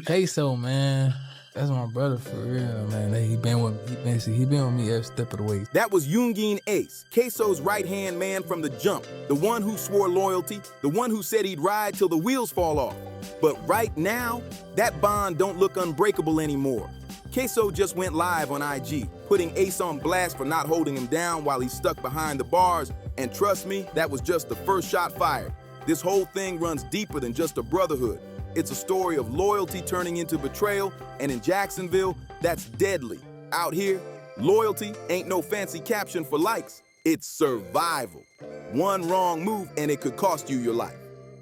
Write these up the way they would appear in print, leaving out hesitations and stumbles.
Ksoo, man. That's my brother for real, man. He been with me every step of the way. That was Yungeen Ace, Ksoo's right-hand man from the jump, the one who swore loyalty, the one who said he'd ride till the wheels fall off. But right now, that bond don't look unbreakable anymore. Ksoo just went live on IG, putting Ace on blast for not holding him down while he's stuck behind the bars, and trust me, that was just the first shot fired. This whole thing runs deeper than just a brotherhood. It's a story of loyalty turning into betrayal, and in Jacksonville, that's deadly. Out here, loyalty ain't no fancy caption for likes. It's survival. One wrong move and it could cost you your life.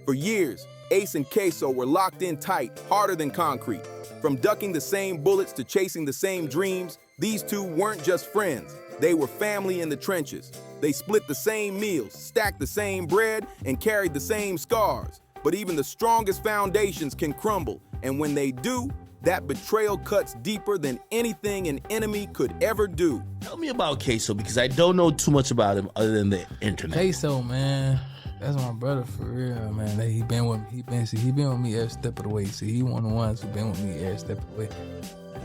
For years, Ace and Ksoo were locked in tight, harder than concrete. From ducking the same bullets to chasing the same dreams, these two weren't just friends. They were family in the trenches. They split the same meals, stacked the same bread, and carried the same scars. But even the strongest foundations can crumble, and when they do, that betrayal cuts deeper than anything an enemy could ever do. Tell me about Ksoo, because I don't know too much about him other than the internet. Ksoo, man. That's my brother for real, man. He been with me every step of the way. See, he one of the ones who been with me every step of the way.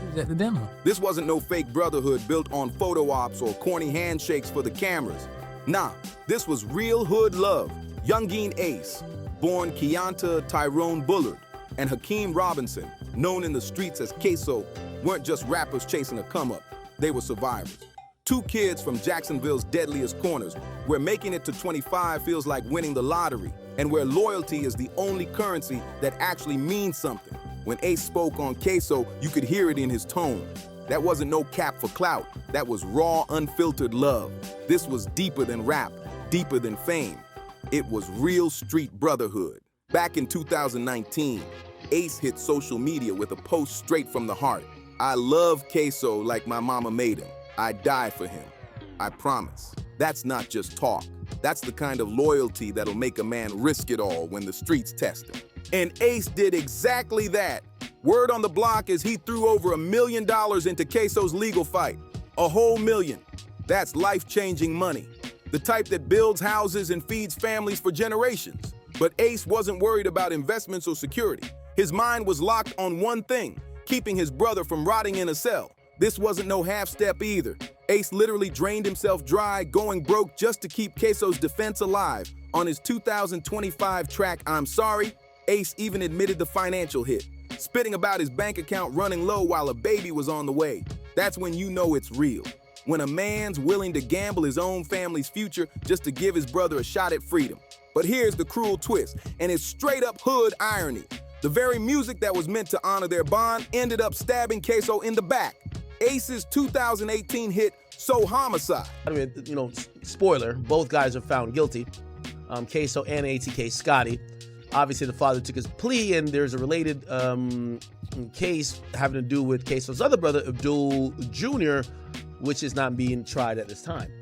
He was at the demo. This wasn't no fake brotherhood built on photo ops or corny handshakes for the cameras. Nah, this was real hood love. Yungeen Ace, born Keonta Tyrone Bullard, and Hakeem Robinson, known in the streets as Ksoo, weren't just rappers chasing a come-up. They were survivors. Two kids from Jacksonville's deadliest corners, where making it to 25 feels like winning the lottery, and where loyalty is the only currency that actually means something. When Ace spoke on Ksoo, you could hear it in his tone. That wasn't no cap for clout. That was raw, unfiltered love. This was deeper than rap, deeper than fame. It was real street brotherhood. Back in 2019, Ace hit social media with a post straight from the heart. I love Ksoo like my mama made him. I die for him. I promise. That's not just talk. That's the kind of loyalty that'll make a man risk it all when the streets test him. And Ace did exactly that. Word on the block is he threw over $1 million into Ksoo's legal fight. A whole million. That's life-changing money. The type that builds houses and feeds families for generations. But Ace wasn't worried about investments or security. His mind was locked on one thing, keeping his brother from rotting in a cell. This wasn't no half-step either. Ace literally drained himself dry, going broke just to keep Ksoo's defense alive. On his 2025 track, I'm Sorry, Ace even admitted the financial hit, spitting about his bank account running low while a baby was on the way. That's when you know it's real. When a man's willing to gamble his own family's future just to give his brother a shot at freedom. But here's the cruel twist, and it's straight up hood irony. The very music that was meant to honor their bond ended up stabbing Ksoo in the back. Ace's 2018 hit, So Homicide. I mean, you know, spoiler, both guys are found guilty. Ksoo and ATK Scotty. Obviously, the father took his plea, and there's a related case having to do with Ksoo's other brother, Abdul Jr., which is not being tried at this time.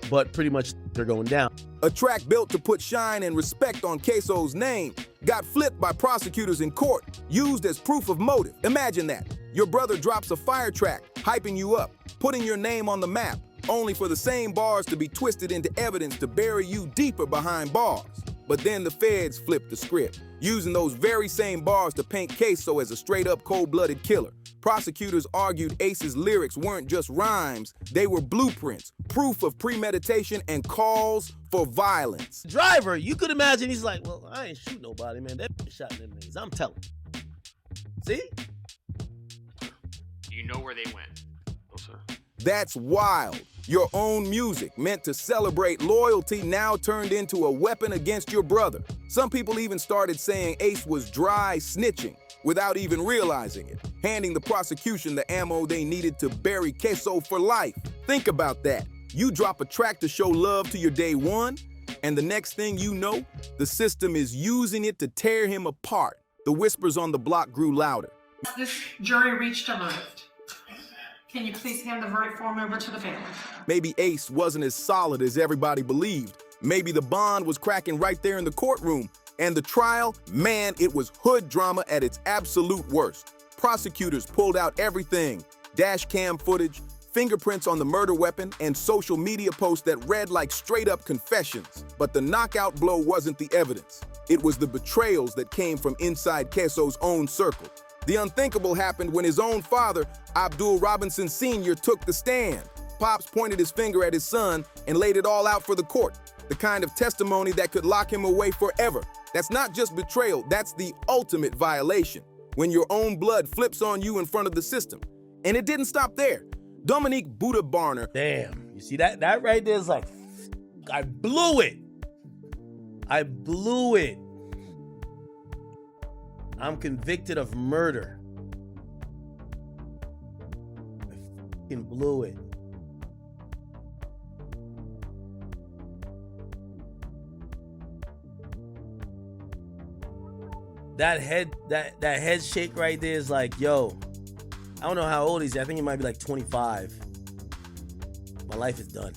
But pretty much, they're going down. A track built to put shine and respect on Ksoo's name got flipped by prosecutors in court, used as proof of motive. Imagine that. Your brother drops a fire track, hyping you up, putting your name on the map, only for the same bars to be twisted into evidence to bury you deeper behind bars. But then the feds flipped the script, using those very same bars to paint Ksoo as a straight-up cold-blooded killer. Prosecutors argued Ace's lyrics weren't just rhymes, they were blueprints, proof of premeditation and calls for violence. Driver, you could imagine he's like, well, I ain't shoot nobody, man. That shot them niggas, I'm telling you. See? Do you know where they went? No, sir. That's wild. Your own music, meant to celebrate loyalty, now turned into a weapon against your brother. Some people even started saying Ace was dry snitching without even realizing it, handing the prosecution the ammo they needed to bury Ksoo for life. Think about that. You drop a track to show love to your day one, and the next thing you know, the system is using it to tear him apart. The whispers on the block grew louder. This jury reached a verdict. Can you please hand the verdict form over to the family? Maybe Ace wasn't as solid as everybody believed. Maybe the bond was cracking right there in the courtroom. And the trial, man, it was hood drama at its absolute worst. Prosecutors pulled out everything: dash cam footage, fingerprints on the murder weapon, and social media posts that read like straight-up confessions. But the knockout blow wasn't the evidence. It was the betrayals that came from inside Ksoo's own circle. The unthinkable happened when his own father, Abdul Robinson Sr., took the stand. Pops pointed his finger at his son and laid it all out for the court, the kind of testimony that could lock him away forever. That's not just betrayal, that's the ultimate violation, when your own blood flips on you in front of the system. And it didn't stop there. Dominique Buddha Barner. Damn, you see that right there is like, I blew it. I blew it. I'm convicted of murder. I fucking blew it. That head shake right there is like, yo, I don't know how old he's. I think he might be like 25. My life is done.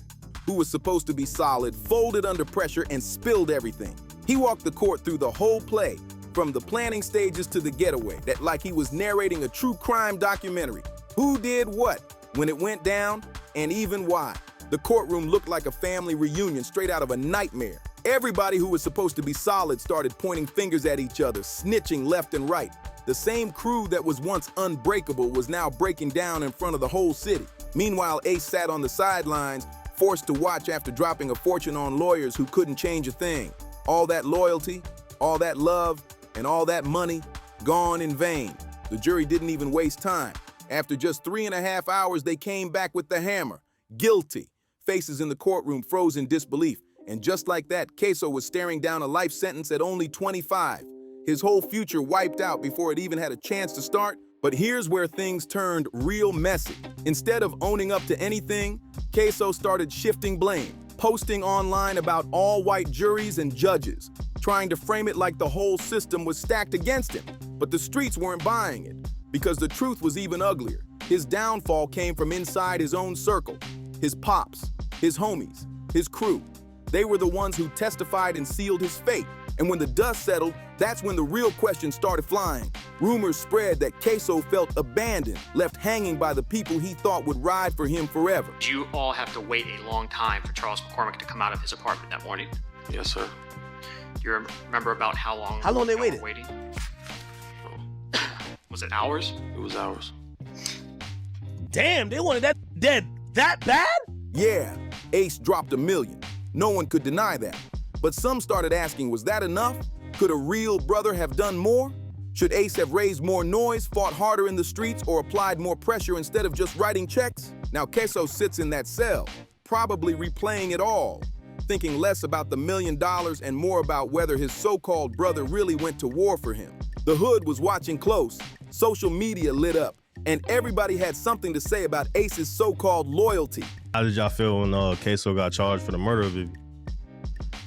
Who was supposed to be solid, folded under pressure and spilled everything. He walked the court through the whole play, from the planning stages to the getaway, that like he was narrating a true crime documentary. Who did what, when it went down, and even why. The courtroom looked like a family reunion straight out of a nightmare. Everybody who was supposed to be solid started pointing fingers at each other, snitching left and right. The same crew that was once unbreakable was now breaking down in front of the whole city. Meanwhile, Ace sat on the sidelines, forced to watch after dropping a fortune on lawyers who couldn't change a thing. All that loyalty, all that love, and all that money, gone in vain. The jury didn't even waste time. After just 3.5 hours, they came back with the hammer. Guilty. Faces in the courtroom froze in disbelief. And just like that, Ksoo was staring down a life sentence at only 25. His whole future wiped out before it even had a chance to start. But here's where things turned real messy. Instead of owning up to anything, Ksoo started shifting blame, posting online about all white juries and judges, trying to frame it like the whole system was stacked against him. But the streets weren't buying it, because the truth was even uglier. His downfall came from inside his own circle. His pops, his homies, his crew. They were the ones who testified and sealed his fate. And when the dust settled, that's when the real questions started flying. Rumors spread that Ksoo felt abandoned, left hanging by the people he thought would ride for him forever. Did you all have to wait a long time for Charles McCormick to come out of his apartment that morning? Yes, sir. Do you remember about how long? How long they y'all waited? were waiting? Was it hours? It was hours. Damn, they wanted that dead that bad? Yeah, Ace dropped $1 million. No one could deny that. But some started asking, was that enough? Could a real brother have done more? Should Ace have raised more noise, fought harder in the streets, or applied more pressure instead of just writing checks? Now Ksoo sits in that cell, probably replaying it all, thinking less about the $1 million and more about whether his so-called brother really went to war for him. The hood was watching close, social media lit up, and everybody had something to say about Ace's so-called loyalty. How did y'all feel when Ksoo got charged for the murder of Vivi?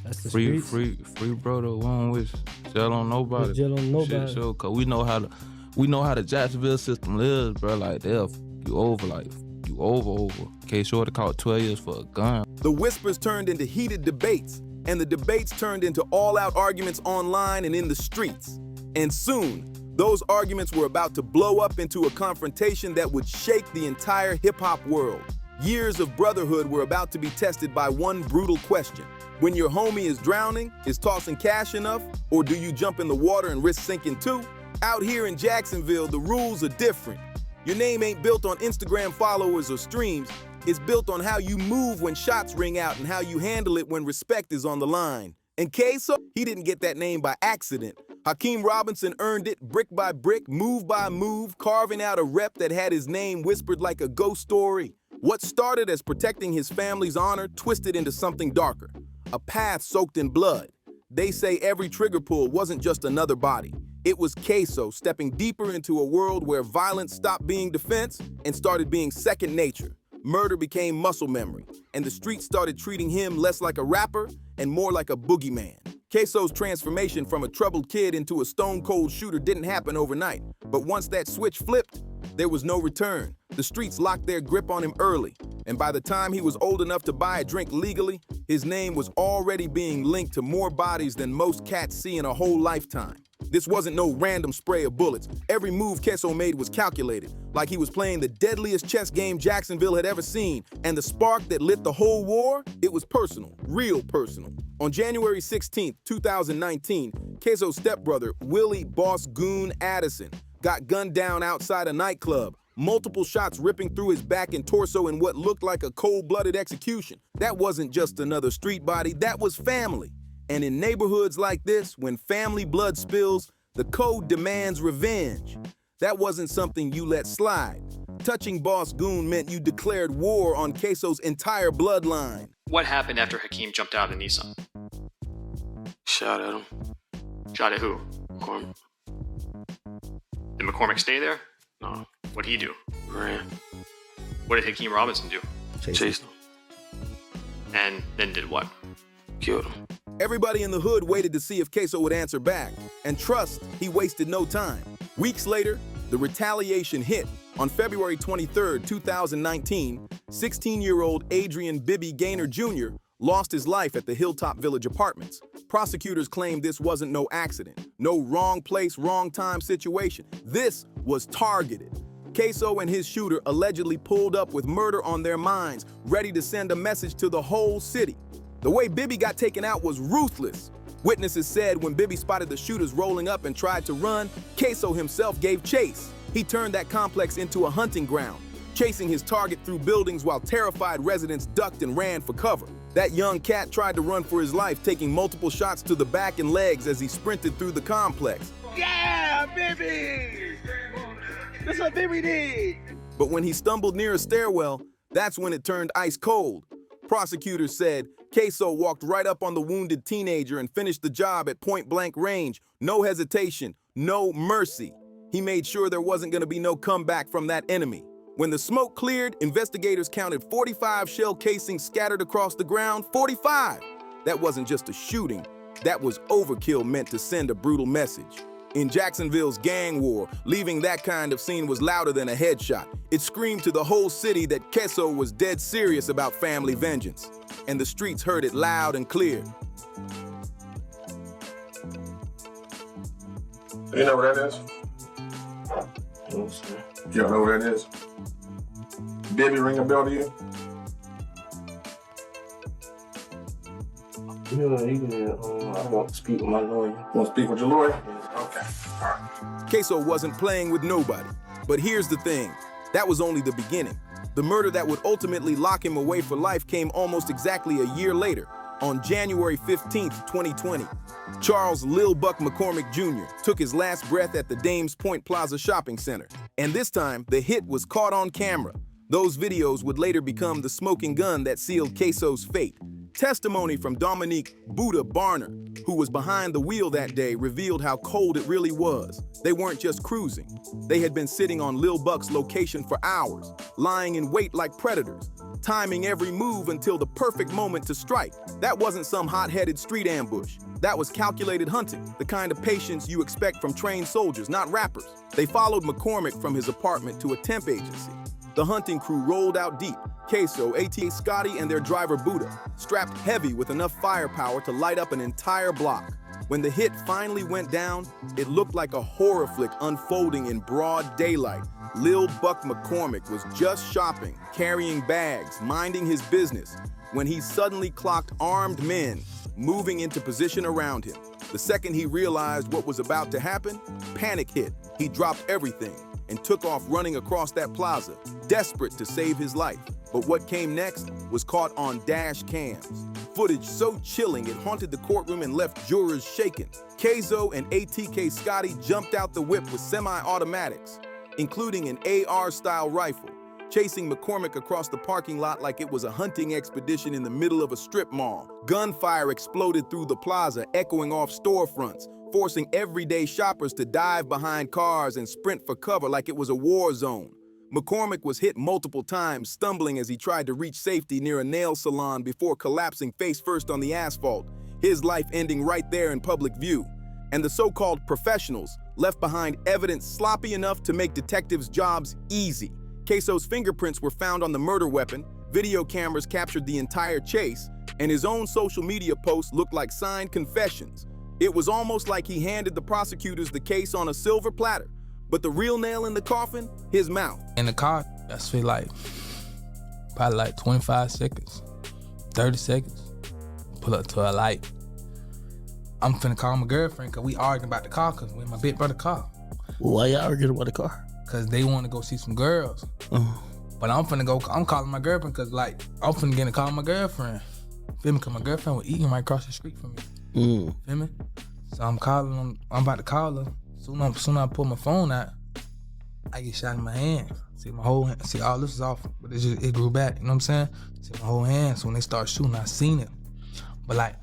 That's the Free, streets. free, brother. One with jail on nobody. Jail on nobody. Shit, so, cause we know how the Jacksonville system lives, bro. Like they'll fuck you over, like you over. Ksoo caught 12 years for a gun. The whispers turned into heated debates, and the debates turned into all-out arguments online and in the streets. And soon, those arguments were about to blow up into a confrontation that would shake the entire hip-hop world. Years of brotherhood were about to be tested by one brutal question. When your homie is drowning, is tossing cash enough? Or do you jump in the water and risk sinking too? Out here in Jacksonville, the rules are different. Your name ain't built on Instagram followers or streams. It's built on how you move when shots ring out and how you handle it when respect is on the line. And Ksoo, he didn't get that name by accident. Hakeem Robinson earned it brick by brick, move by move, carving out a rep that had his name whispered like a ghost story. What started as protecting his family's honor twisted into something darker. A path soaked in blood. They say every trigger pull wasn't just another body. It was Ksoo stepping deeper into a world where violence stopped being defense and started being second nature. Murder became muscle memory, and the streets started treating him less like a rapper and more like a boogeyman. Ksoo's transformation from a troubled kid into a stone-cold shooter didn't happen overnight, but once that switch flipped, there was no return. The streets locked their grip on him early, and by the time he was old enough to buy a drink legally, his name was already being linked to more bodies than most cats see in a whole lifetime. This wasn't no random spray of bullets. Every move Ksoo made was calculated, like he was playing the deadliest chess game Jacksonville had ever seen, and the spark that lit the whole war, it was personal, real personal. On January 16th, 2019, Ksoo's stepbrother, Willie Boss Goon Addison, got gunned down outside a nightclub, multiple shots ripping through his back and torso in what looked like a cold-blooded execution. That wasn't just another street body, that was family. And in neighborhoods like this, when family blood spills, the code demands revenge. That wasn't something you let slide. Touching Boss Goon meant you declared war on Ksoo's entire bloodline. What happened after Hakeem jumped out of the Nissan? Shot at him. Shot at who? McCormick. Did McCormick stay there? No. What'd he do? Ran. What did Hakeem Robinson do? Chased him. And then did what? Killed him. Everybody in the hood waited to see if Ksoo would answer back. And trust, he wasted no time. Weeks later, the retaliation hit. On February 23, 2019, 16-year-old Adrian Bibby Gaynor Jr. lost his life at the Hilltop Village Apartments. Prosecutors claimed this wasn't no accident, no wrong place, wrong time situation. This was targeted. Ksoo and his shooter allegedly pulled up with murder on their minds, ready to send a message to the whole city. The way Bibby got taken out was ruthless. Witnesses said when Bibby spotted the shooters rolling up and tried to run, Ksoo himself gave chase. He turned that complex into a hunting ground, chasing his target through buildings while terrified residents ducked and ran for cover. That young cat tried to run for his life, taking multiple shots to the back and legs as he sprinted through the complex. Yeah, Bibby! That's what Bibby did! But when he stumbled near a stairwell, that's when it turned ice cold. Prosecutors said Ksoo walked right up on the wounded teenager and finished the job at point-blank range. No hesitation, no mercy. He made sure there wasn't going to be no comeback from that enemy. When the smoke cleared, investigators counted 45 shell casings scattered across the ground. 45! That wasn't just a shooting. That was overkill meant to send a brutal message. In Jacksonville's gang war, leaving that kind of scene was louder than a headshot. It screamed to the whole city that Ksoo was dead serious about family vengeance. And the streets heard it loud and clear. You know what that is? You don't know what that is? Bibby ring a bell to you? I want to speak with my lawyer. You want to speak with your lawyer? Okay. All right. Ksoo wasn't playing with nobody. But here's the thing. That was only the beginning. The murder that would ultimately lock him away for life came almost exactly a year later, on January 15th, 2020. Charles Lil Buck McCormick Jr. took his last breath at the Dames Point Plaza Shopping Center. And this time, the hit was caught on camera. Those videos would later become the smoking gun that sealed Ksoo's fate. Testimony from Dominique Buddha Barner, who was behind the wheel that day, revealed how cold it really was. They weren't just cruising. They had been sitting on Lil Buck's location for hours, lying in wait like predators, timing every move until the perfect moment to strike. That wasn't some hot-headed street ambush. That was calculated hunting, the kind of patience you expect from trained soldiers, not rappers. They followed McCormick from his apartment to a temp agency. The hunting crew rolled out deep. Ksoo, ATA Scotty, and their driver Buddha, strapped heavy with enough firepower to light up an entire block. When the hit finally went down, it looked like a horror flick unfolding in broad daylight. Lil Buck McCormick was just shopping, carrying bags, minding his business, when he suddenly clocked armed men moving into position around him. The second he realized what was about to happen, panic hit. He dropped everything and took off running across that plaza, desperate to save his life. But what came next was caught on dash cams. Footage so chilling it haunted the courtroom and left jurors shaken. Ksoo and ATK Scotty jumped out the whip with semi-automatics, including an AR-style rifle, chasing McCormick across the parking lot like it was a hunting expedition in the middle of a strip mall. Gunfire exploded through the plaza, echoing off storefronts, forcing everyday shoppers to dive behind cars and sprint for cover like it was a war zone. McCormick was hit multiple times, stumbling as he tried to reach safety near a nail salon before collapsing face first on the asphalt, his life ending right there in public view. And the so-called professionals left behind evidence sloppy enough to make detectives' jobs easy. Ksoo's fingerprints were found on the murder weapon, video cameras captured the entire chase, and his own social media posts looked like signed confessions. It was almost like he handed the prosecutors the case on a silver platter. But the real nail in the coffin, his mouth. In the car, I spent probably 25 seconds, 30 seconds. Pull up to a light. I'm finna call my girlfriend because we arguing about the car because we in my big brother car. Why y'all arguing about the car? Cause they want to go see some girls. But I'm calling my girlfriend cause like, I'm finna get to call my girlfriend. Feel me? Cause my girlfriend was eating right across the street from me. Feel me? So I'm about to call her. Soon as I pull my phone out, I get shot in my hand. See my whole hand. See, all this is off, but it grew back. You know what I'm saying? See my whole hand. So when they start shooting, I seen it. But like,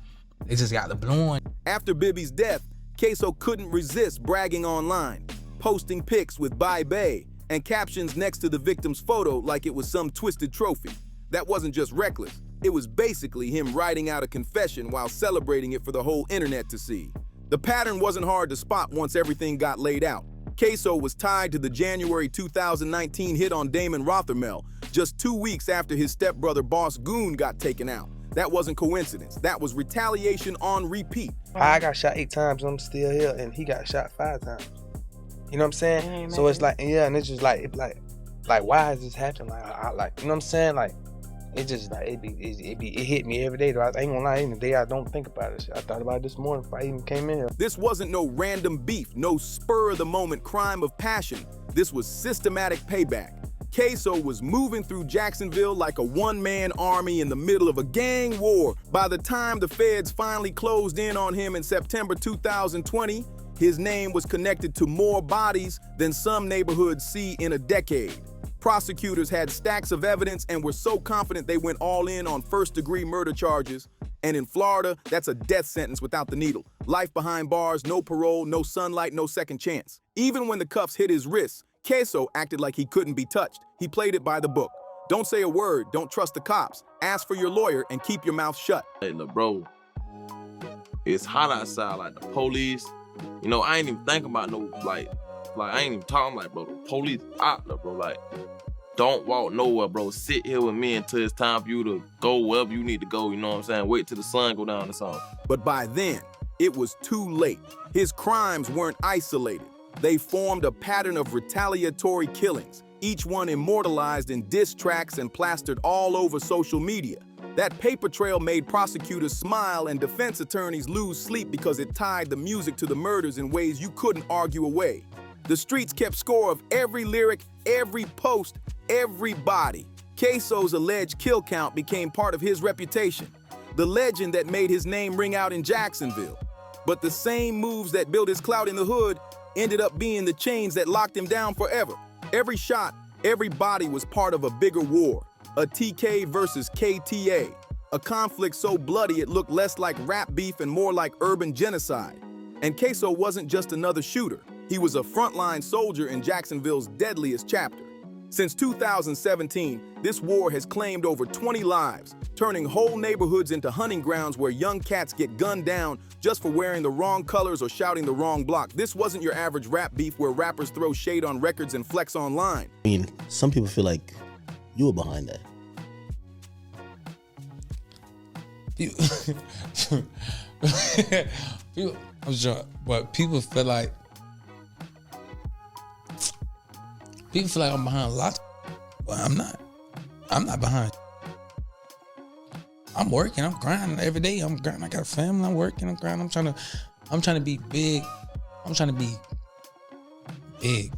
they just got the blowing. After Bibby's death, Ksoo couldn't resist bragging online, posting pics with Bye Bay and captions next to the victim's photo like it was some twisted trophy. That wasn't just reckless. It was basically him writing out a confession while celebrating it for the whole internet to see. The pattern wasn't hard to spot once everything got laid out. Ksoo was tied to the January 2019 hit on Damon Rothermel just 2 weeks after his stepbrother Boss Goon got taken out. That wasn't coincidence. That was retaliation on repeat. I got shot 8 times and I'm still here, and he got shot 5 times. You know what I'm saying? So it's like, yeah, and it's just like, why is this happening? Like, you know what I'm saying? Like, it just like it hit me every day. Though. I ain't gonna lie, even the day I don't think about it. I thought about it this morning before I even came in here. This wasn't no random beef, no spur-of-the-moment crime of passion. This was systematic payback. Ksoo was moving through Jacksonville like a one-man army in the middle of a gang war. By the time the feds finally closed in on him in September 2020, his name was connected to more bodies than some neighborhoods see in a decade. Prosecutors had stacks of evidence and were so confident they went all in on first-degree murder charges. And in Florida, that's a death sentence without the needle. Life behind bars, no parole, no sunlight, no second chance. Even when the cuffs hit his wrists, Ksoo acted like he couldn't be touched. He played it by the book. Don't say a word, don't trust the cops. Ask for your lawyer and keep your mouth shut. Hey, look, bro, it's hot outside, like the police. You know, I ain't even thinking about no, like I ain't even talking like, bro, the police out there, bro, like, don't walk nowhere, bro. Sit here with me until it's time for you to go wherever you need to go, you know what I'm saying? Wait till the sun go down or something. But by then, it was too late. His crimes weren't isolated. They formed a pattern of retaliatory killings, each one immortalized in diss tracks and plastered all over social media. That paper trail made prosecutors smile and defense attorneys lose sleep because it tied the music to the murders in ways you couldn't argue away. The streets kept score of every lyric, every post, every body. Ksoo's alleged kill count became part of his reputation, the legend that made his name ring out in Jacksonville. But the same moves that built his clout in the hood ended up being the chains that locked him down forever. Every shot, every body was part of a bigger war, a TK versus KTA, a conflict so bloody it looked less like rap beef and more like urban genocide. And Ksoo wasn't just another shooter. He was a frontline soldier in Jacksonville's deadliest chapter. Since 2017, this war has claimed over 20 lives, turning whole neighborhoods into hunting grounds where young cats get gunned down just for wearing the wrong colors or shouting the wrong block. This wasn't your average rap beef where rappers throw shade on records and flex online. I mean, some people feel like you were behind that. I'm sure, but people feel like I'm behind a lot. Well, I'm not. I'm not behind. I'm working. I'm grinding every day. I'm grinding. I got a family. I'm working. I'm grinding. I'm trying to be big. I'm trying to be big.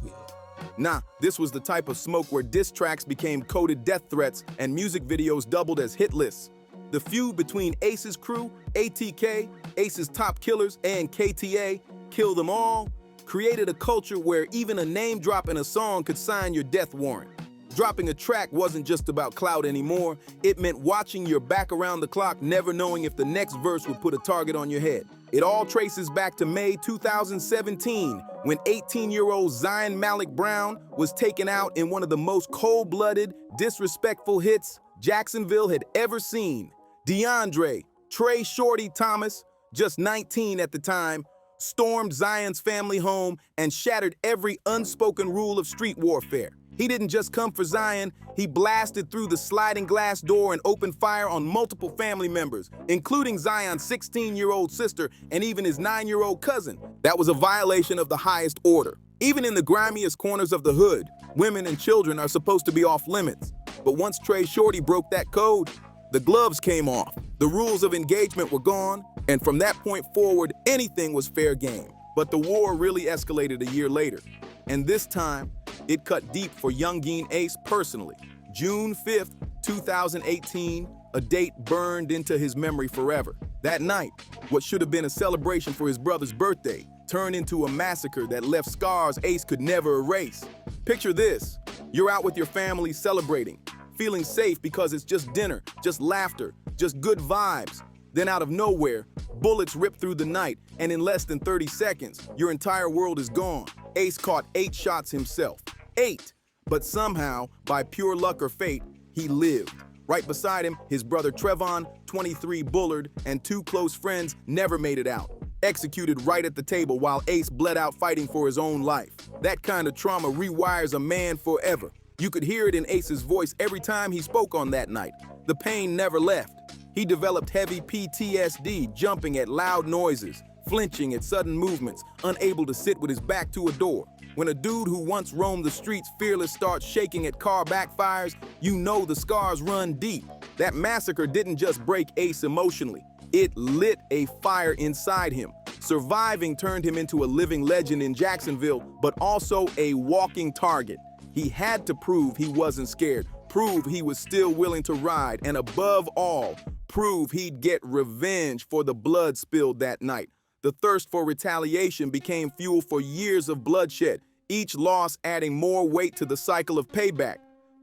Nah, this was the type of smoke where diss tracks became coded death threats and music videos doubled as hit lists. The feud between Ace's crew, ATK, Ace's top killers, and KTA, Kill Them All, created a culture where even a name drop in a song could sign your death warrant. Dropping a track wasn't just about clout anymore. It meant watching your back around the clock, never knowing if the next verse would put a target on your head. It all traces back to May 2017, when 18-year-old Zion Malik Brown was taken out in one of the most cold-blooded, disrespectful hits Jacksonville had ever seen. DeAndre, Trey Shorty Thomas, just 19 at the time, stormed Zion's family home and shattered every unspoken rule of street warfare. He didn't just come for Zion, he blasted through the sliding glass door and opened fire on multiple family members, including Zion's 16-year-old sister and even his 9-year-old cousin. That was a violation of the highest order. Even in the grimiest corners of the hood, women and children are supposed to be off limits. But once Trey Shorty broke that code, the gloves came off, the rules of engagement were gone, and from that point forward, anything was fair game. But the war really escalated a year later. And this time, it cut deep for Yungeen Ace personally. June 5th, 2018, a date burned into his memory forever. That night, what should have been a celebration for his brother's birthday turned into a massacre that left scars Ace could never erase. Picture this. You're out with your family celebrating, feeling safe because it's just dinner, just laughter, just good vibes. Then out of nowhere, bullets rip through the night, and in less than 30 seconds, your entire world is gone. Ace caught 8 shots himself. 8! But somehow, by pure luck or fate, he lived. Right beside him, his brother Trevon, 23 Bullard, and 2 close friends never made it out. Executed right at the table while Ace bled out fighting for his own life. That kind of trauma rewires a man forever. You could hear it in Ace's voice every time he spoke on that night. The pain never left. He developed heavy PTSD, jumping at loud noises, flinching at sudden movements, unable to sit with his back to a door. When a dude who once roamed the streets fearless starts shaking at car backfires, you know the scars run deep. That massacre didn't just break Ace emotionally. It lit a fire inside him. Surviving turned him into a living legend in Jacksonville, but also a walking target. He had to prove he wasn't scared, prove he was still willing to ride, and above all, prove he'd get revenge for the blood spilled that night. The thirst for retaliation became fuel for years of bloodshed, each loss adding more weight to the cycle of payback.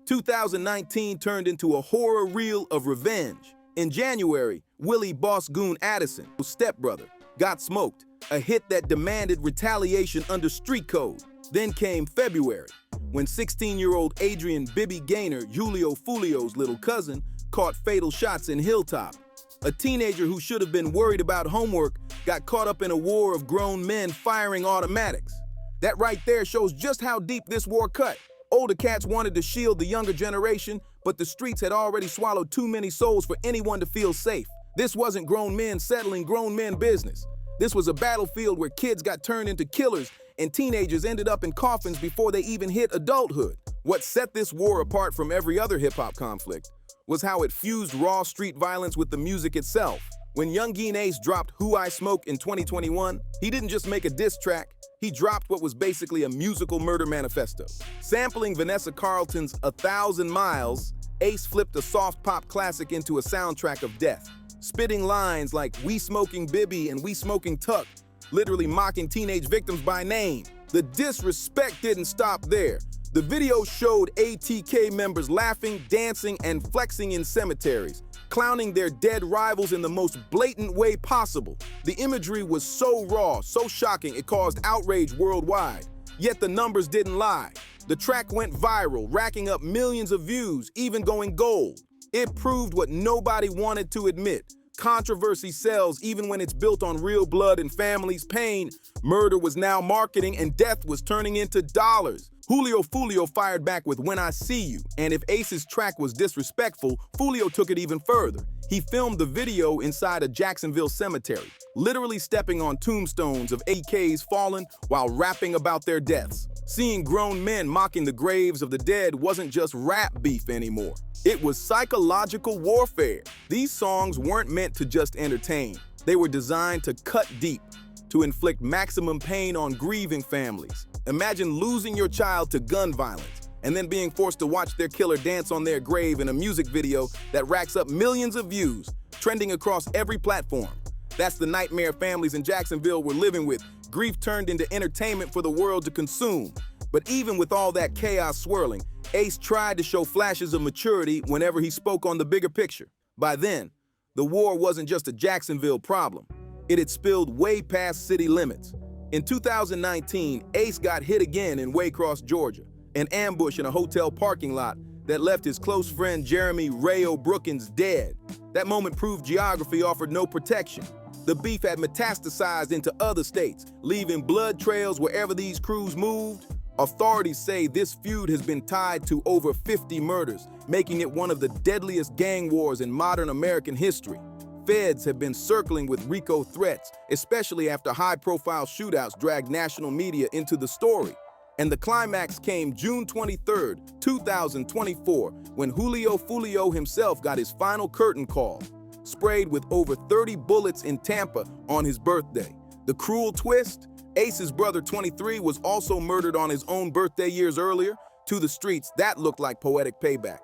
2019 turned into a horror reel of revenge. In January, Willie Boss Goon Addison, whose stepbrother, got smoked, a hit that demanded retaliation under street code. Then came February, when 16-year-old Adrian Bibby Gaynor, Julio Fulio's little cousin, caught fatal shots in Hilltop. A teenager who should have been worried about homework got caught up in a war of grown men firing automatics. That right there shows just how deep this war cut. Older cats wanted to shield the younger generation, but the streets had already swallowed too many souls for anyone to feel safe. This wasn't grown men settling grown men business. This was a battlefield where kids got turned into killers and teenagers ended up in coffins before they even hit adulthood. What set this war apart from every other hip-hop conflict was how it fused raw street violence with the music itself. When Yungeen Ace dropped Who I Smoke in 2021, he didn't just make a diss track, he dropped what was basically a musical murder manifesto. Sampling Vanessa Carlton's 1,000 Miles, Ace flipped a soft pop classic into a soundtrack of death, spitting lines like "We smoking Bibby" and "We smoking Tuck," literally mocking teenage victims by name. The disrespect didn't stop there. The video showed ATK members laughing, dancing, and flexing in cemeteries, clowning their dead rivals in the most blatant way possible. The imagery was so raw, so shocking, it caused outrage worldwide. Yet the numbers didn't lie. The track went viral, racking up millions of views, even going gold. It proved what nobody wanted to admit. Controversy sells even when it's built on real blood and families' pain. Murder was now marketing and death was turning into dollars. Julio Fulio fired back with When I See You, and if Ace's track was disrespectful, Fulio took it even further. He filmed the video inside a Jacksonville cemetery, literally stepping on tombstones of AKs fallen while rapping about their deaths. Seeing grown men mocking the graves of the dead wasn't just rap beef anymore. It was psychological warfare. These songs weren't meant to just entertain. They were designed to cut deep, to inflict maximum pain on grieving families. Imagine losing your child to gun violence and then being forced to watch their killer dance on their grave in a music video that racks up millions of views, trending across every platform. That's the nightmare families in Jacksonville were living with. Grief turned into entertainment for the world to consume. But even with all that chaos swirling, Ace tried to show flashes of maturity whenever he spoke on the bigger picture. By then, the war wasn't just a Jacksonville problem. It had spilled way past city limits. In 2019, Ace got hit again in Waycross, Georgia, an ambush in a hotel parking lot that left his close friend Jeremy Rayo Brookins dead. That moment proved geography offered no protection. The beef had metastasized into other states, leaving blood trails wherever these crews moved. Authorities say this feud has been tied to over 50 murders, making it one of the deadliest gang wars in modern American history. Feds have been circling with RICO threats, especially after high-profile shootouts dragged national media into the story. And the climax came June 23, 2024, when Julio Fulio himself got his final curtain call, sprayed with over 30 bullets in Tampa on his birthday. The cruel twist? Ace's brother, 23, was also murdered on his own birthday years earlier. To the streets, that looked like poetic payback.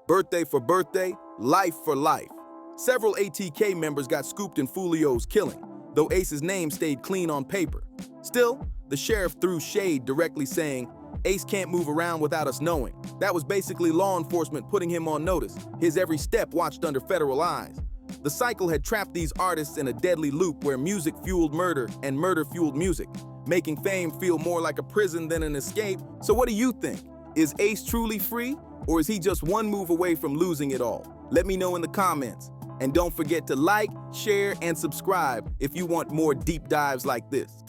Birthday for birthday, life for life. Several ATK members got scooped in Fulio's killing, though Ace's name stayed clean on paper. Still, the sheriff threw shade, directly saying, Ace can't move around without us knowing. That was basically law enforcement putting him on notice, his every step watched under federal eyes. The cycle had trapped these artists in a deadly loop where music fueled murder and murder fueled music, making fame feel more like a prison than an escape. So what do you think? Is Ace truly free, or is he just one move away from losing it all? Let me know in the comments. And don't forget to like, share, and subscribe if you want more deep dives like this.